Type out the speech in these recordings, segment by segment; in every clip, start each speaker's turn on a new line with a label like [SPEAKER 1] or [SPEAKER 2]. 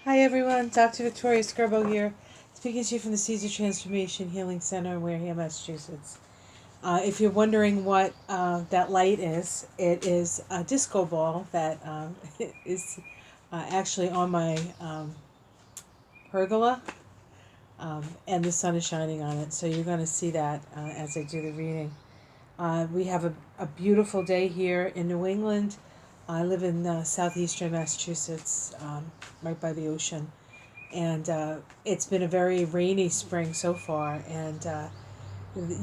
[SPEAKER 1] Hi everyone, Dr. Victoria Scarbo here, speaking to you from the Caesar Transformation Healing Center in Wareham, Massachusetts. If you're wondering what that light is, it is a disco ball that is actually on my pergola, and the sun is shining on it, so you're going to see that as I do the reading. We have a beautiful day here in New England. I live in southeastern Massachusetts, right by the ocean. And it's been a very rainy spring so far. And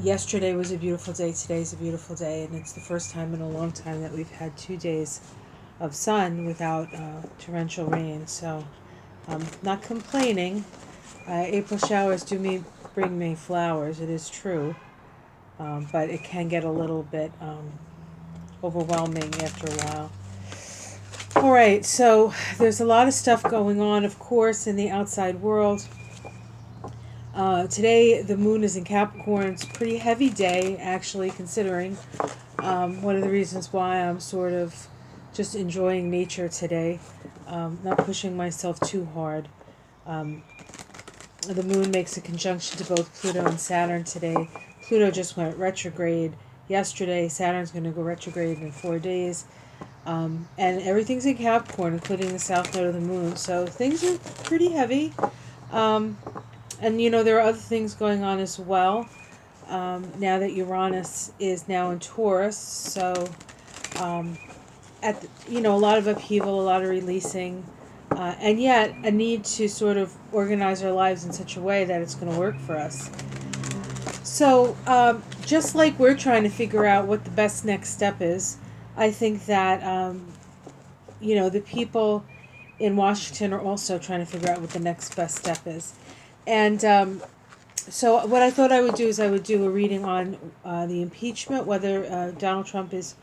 [SPEAKER 1] yesterday was a beautiful day. Today's a beautiful day. And it's the first time in a long time that we've had 2 days of sun without torrential rain. So I'm not complaining. April showers bring me flowers. It is true. But it can get a little bit overwhelming after a while. All right, so there's a lot of stuff going on, of course, in the outside world. Today, the moon is in Capricorn. It's a pretty heavy day, actually, considering one of the reasons why I'm sort of just enjoying nature today, not pushing myself too hard. The moon makes a conjunction to both Pluto and Saturn today. Pluto just went retrograde yesterday. Saturn's going to go retrograde in 4 days. And everything's in Capricorn, including the south node of the moon. So things are pretty heavy. And there are other things going on as well. Now that Uranus is now in Taurus, so a lot of upheaval, a lot of releasing, and yet a need to sort of organize our lives in such a way that it's going to work for us. So just like we're trying to figure out what the best next step is, I think that the people in Washington are also trying to figure out what the next best step is. And so what I thought I would do is I would do a reading on the impeachment, whether Donald Trump is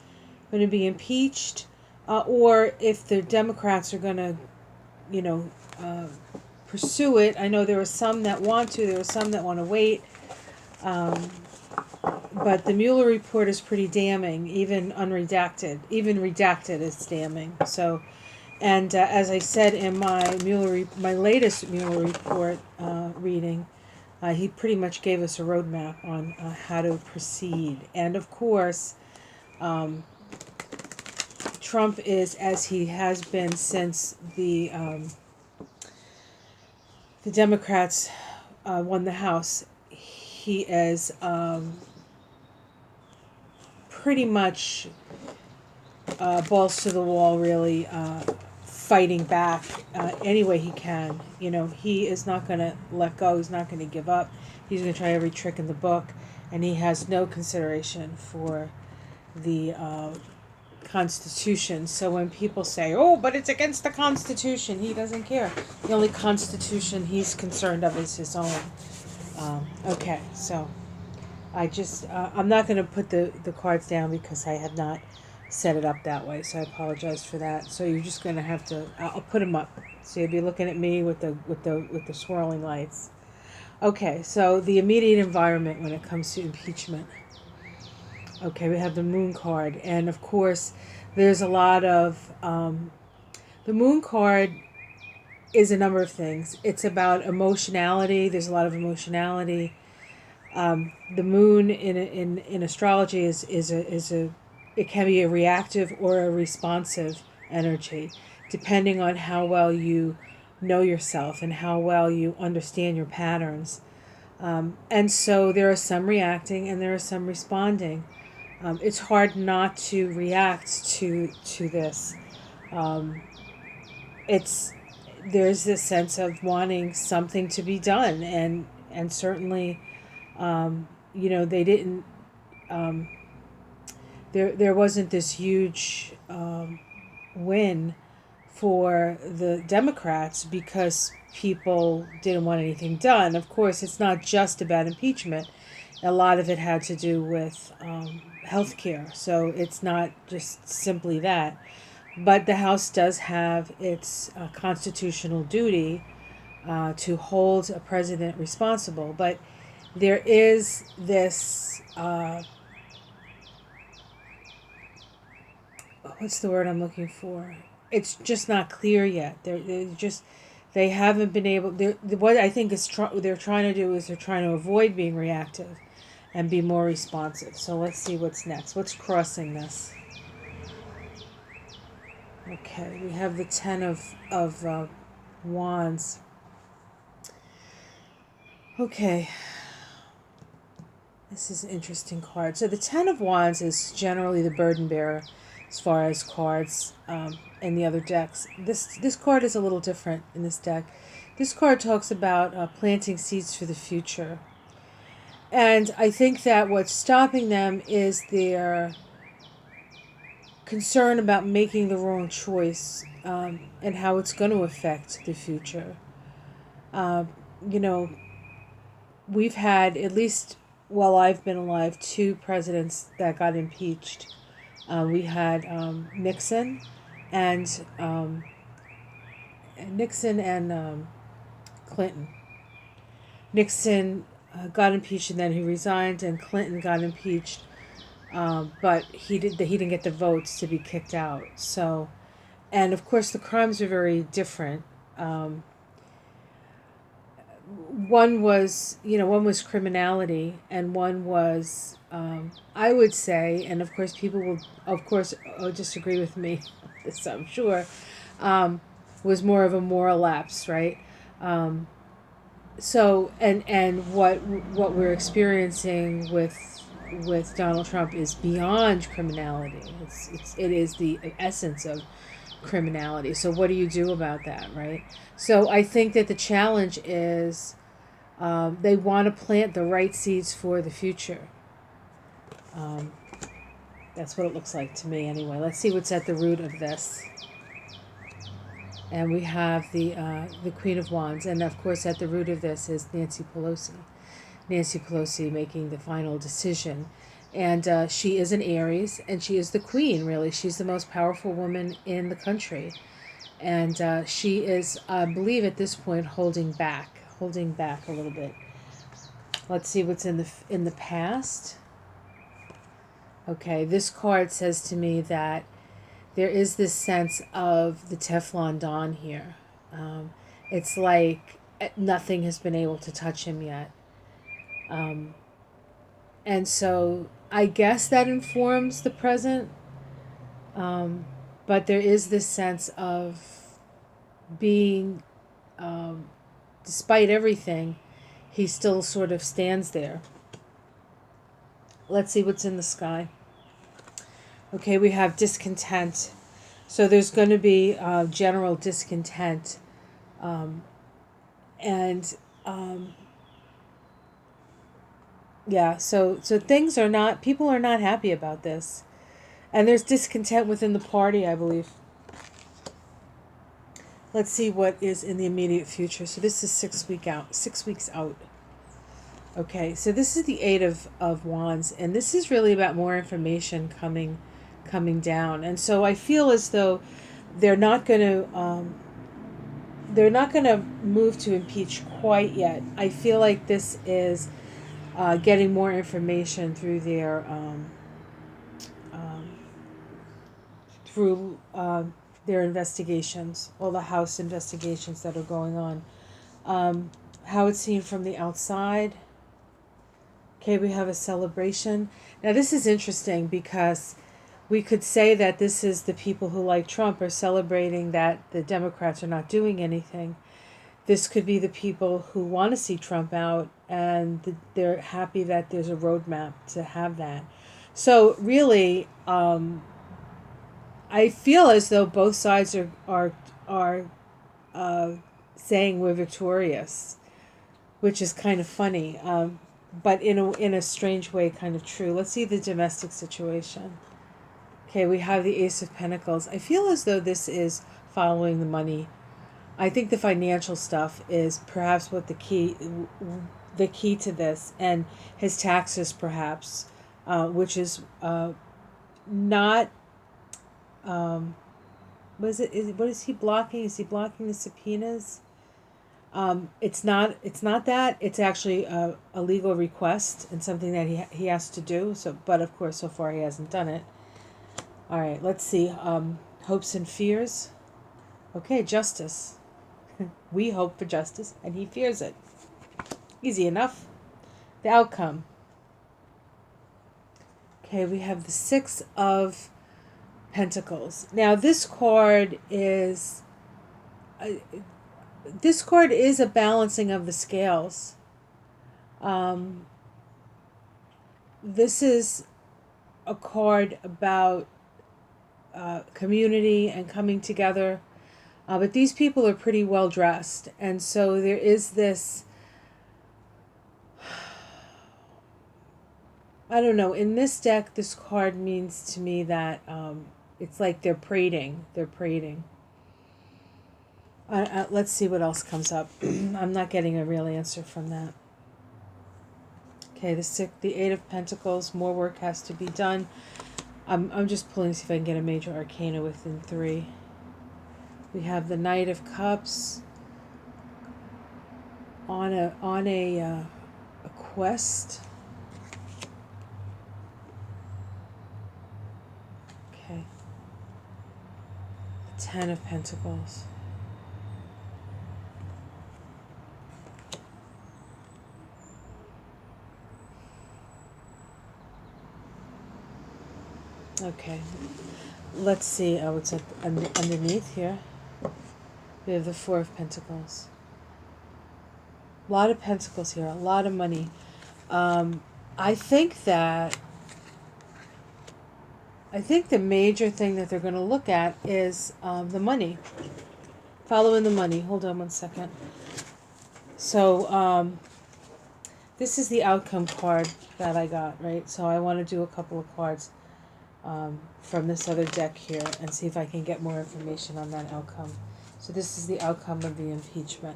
[SPEAKER 1] going to be impeached, or if the Democrats are going to, pursue it. I know there are some that want to, there are some that want to wait. But the Mueller report is pretty damning, even unredacted. Even redacted is damning. So, and as I said in my latest Mueller report reading, he pretty much gave us a roadmap on how to proceed. And of course, Trump is, as he has been since the Democrats won the House, he is pretty much balls to the wall, really fighting back any way he can. He is not going to let go. He's not going to give up. He's going to try every trick in the book, and he has no consideration for the Constitution. So when people say, "Oh, but it's against the Constitution," he doesn't care. The only Constitution he's concerned of is his own. Okay, so I'm not going to put the cards down because I have not set it up that way, so I apologize for that. So you're just going to have to, I'll put them up. So you'll be looking at me with the swirling lights. Okay, so the immediate environment when it comes to impeachment. Okay, we have the moon card, and of course there's a lot of the moon card is a number of things. It's about emotionality. There's a lot of emotionality. The moon in astrology is a it can be a reactive or a responsive energy, depending on how well you know yourself and how well you understand your patterns. And so there are some reacting and there are some responding. It's hard not to react to this. It's There's this sense of wanting something to be done, and certainly, they didn't. There wasn't this huge win for the Democrats because people didn't want anything done. Of course, it's not just about impeachment. A lot of it had to do with health care. So it's not just simply that. But the House does have its constitutional duty to hold a president responsible. But there is this, what's the word I'm looking for? It's just not clear yet. They haven't been able. What I think is they're trying to do is they're trying to avoid being reactive, and be more responsive. So let's see what's next. What's crossing this? Okay, we have the Ten of Wands. Okay, this is an interesting card. So the Ten of Wands is generally the burden bearer as far as cards in the other decks. This card is a little different in this deck. This card talks about planting seeds for the future. And I think that what's stopping them is their concern about making the wrong choice and how it's going to affect the future. Uh, you know, we've had, at least while I've been alive, two presidents that got impeached. We had Nixon and Clinton. Nixon got impeached and then he resigned, and Clinton got impeached, but he didn't get the votes to be kicked out. So, and of course the crimes are very different. One was criminality, and one was, I would say, and of course people will, of course, disagree with me, this I'm sure, was more of a moral lapse, right? So, and what we're experiencing with Donald Trump is beyond criminality. It is the essence of criminality. So what do you do about that, right? So I think that the challenge is they want to plant the right seeds for the future. That's what it looks like to me anyway. Let's see what's at the root of this. And we have the Queen of Wands. And of course at the root of this is Nancy Pelosi. Nancy Pelosi making the final decision. And she is an Aries, and she is the queen, really. She's the most powerful woman in the country. And she is, I believe at this point, holding back a little bit. Let's see what's in the past. Okay, this card says to me that there is this sense of the Teflon Don here. It's like nothing has been able to touch him yet. And so I guess that informs the present. But there is this sense of being, despite everything, he still sort of stands there. Let's see what's in the sky. Okay, we have discontent. So there's going to be general discontent. Yeah, so things are not, people are not happy about this. And there's discontent within the party, I believe. Let's see what is in the immediate future. So this is 6 weeks out. Okay, so this is the Eight of Wands, and this is really about more information coming down. And so I feel as though they're not going to move to impeach quite yet. I feel like this is getting more information through their investigations, all the House investigations that are going on. How it's seen from the outside. Okay, we have a celebration. Now this is interesting because we could say that this is the people who like Trump are celebrating that the Democrats are not doing anything. This could be the people who want to see Trump out, and they're happy that there's a roadmap to have that. So really, I feel as though both sides are saying we're victorious, which is kind of funny, but in a strange way, kind of true. Let's see the domestic situation. Okay, we have the Ace of Pentacles. I feel as though this is following the money. I think the financial stuff is perhaps what the key to this, and his taxes perhaps, which is not. What is he blocking? Is he blocking the subpoenas? It's not that. It's actually a legal request and something that he has to do. So, but of course, so far he hasn't done it. All right, let's see. Hopes and fears. Okay, justice. We hope for justice, and he fears it. Easy enough. The outcome. Okay, we have the Six of Pentacles. Now, this card is a balancing of the scales. This is a card about community and coming together. But these people are pretty well dressed. And so there is this, I don't know, in this deck, this card means to me that it's like they're prating. They're prating. Let's see what else comes up. I'm not getting a real answer from that. Okay, the Eight of Pentacles, more work has to be done. I'm just pulling to see if I can get a major arcana within 3. We have the Knight of Cups on a quest. Okay. The Ten of Pentacles. Okay. Let's see what's underneath here. We have the Four of Pentacles. A lot of pentacles here, a lot of money. I think the major thing that they're going to look at is the money. Following the money. Hold on one second. So this is the outcome card that I got, right? So I want to do a couple of cards from this other deck here and see if I can get more information on that outcome. So this is the outcome of the impeachment.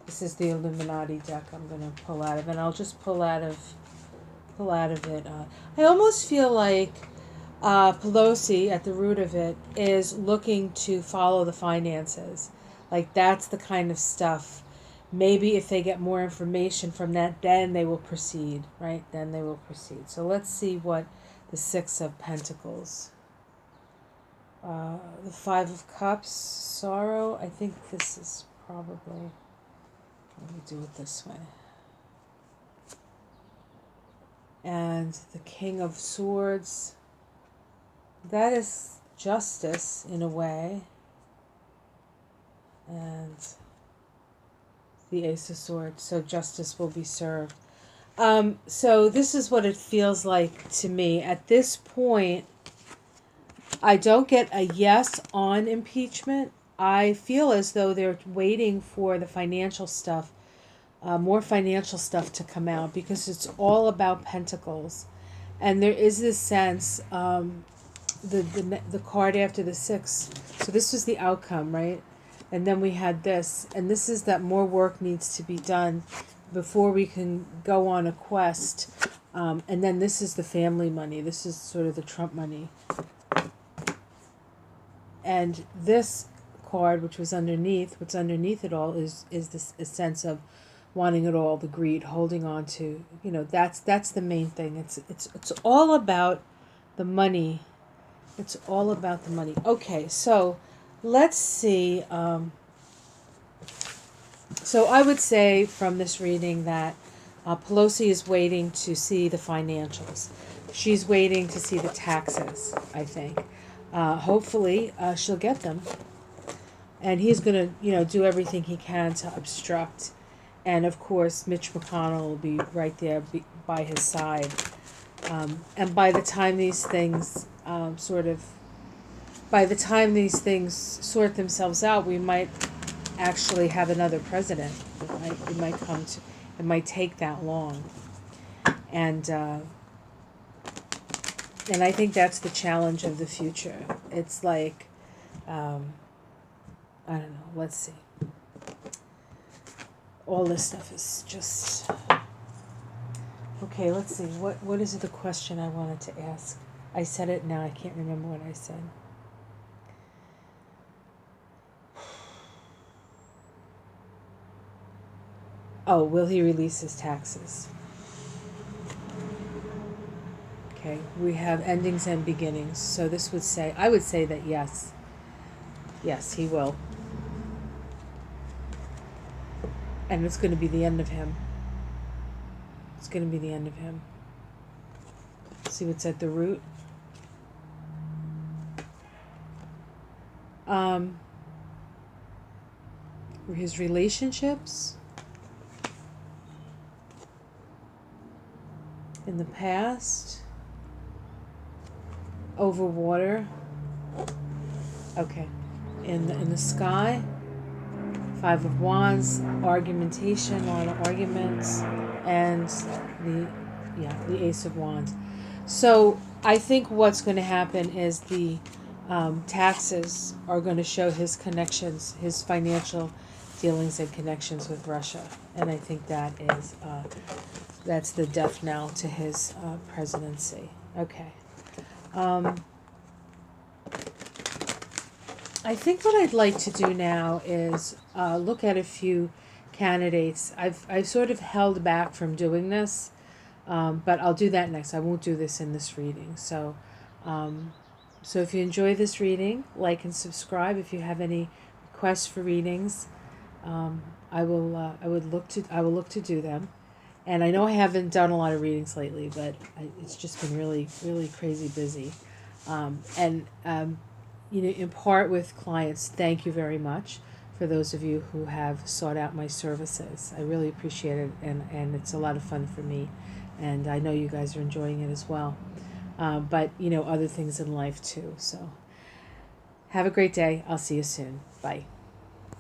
[SPEAKER 1] This is the Illuminati deck I'm going to pull out of, and I'll just pull out of it. I almost feel like Pelosi, at the root of it, is looking to follow the finances. Like, that's the kind of stuff. Maybe if they get more information from that, then they will proceed, right? Then they will proceed. So let's see what the Six of Pentacles. The Five of Cups, sorrow. I think this is probably... Let me do it this way. And the King of Swords. That is justice in a way. And the Ace of Swords. So justice will be served. So this is what it feels like to me. At this point, I don't get a yes on impeachment. I feel as though they're waiting for the financial stuff, more financial stuff to come out, because it's all about pentacles. And there is this sense, the card after the Six. So this was the outcome, right? And then we had this. And this is that more work needs to be done before we can go on a quest. And then this is the family money. This is sort of the Trump money. And this card, which was underneath, what's underneath it all is this a sense of wanting it all, the greed, holding on to, that's the main thing. It's all about the money. It's all about the money. Okay, so let's see. So I would say from this reading that Pelosi is waiting to see the financials. She's waiting to see the taxes, I think. Hopefully she'll get them. And he's going to, do everything he can to obstruct. And, of course, Mitch McConnell will be right there by his side. And by the time these things sort themselves out, we might actually have another president. It might take that long. And I think that's the challenge of the future. It's like, I don't know, let's see. All this stuff is just... Okay, let's see. What is the question I wanted to ask? I said it now. I can't remember what I said. Oh, will he release his taxes? Okay, we have endings and beginnings. So this would say, I would say that yes. Yes, he will. And it's going to be the end of him. It's going to be the end of him. See what's at the root? His relationships in the past, over water. Okay, in the sky, 5 of Wands, argumentation, a lot of arguments, and the Ace of Wands. So I think what's going to happen is the taxes are going to show his connections, his financial dealings and connections with Russia, and I think that's the death knell to his presidency. Okay. I think what I'd like to do now is look at a few candidates. I've sort of held back from doing this, but I'll do that next. I won't do this in this reading. So if you enjoy this reading, like and subscribe. If you have any requests for readings, I will look to do them. And I know I haven't done a lot of readings lately, but it's just been really, really crazy busy. In part with clients, thank you very much for those of you who have sought out my services. I really appreciate it, and it's a lot of fun for me, and I know you guys are enjoying it as well. But other things in life too. So have a great day. I'll see you soon. Bye.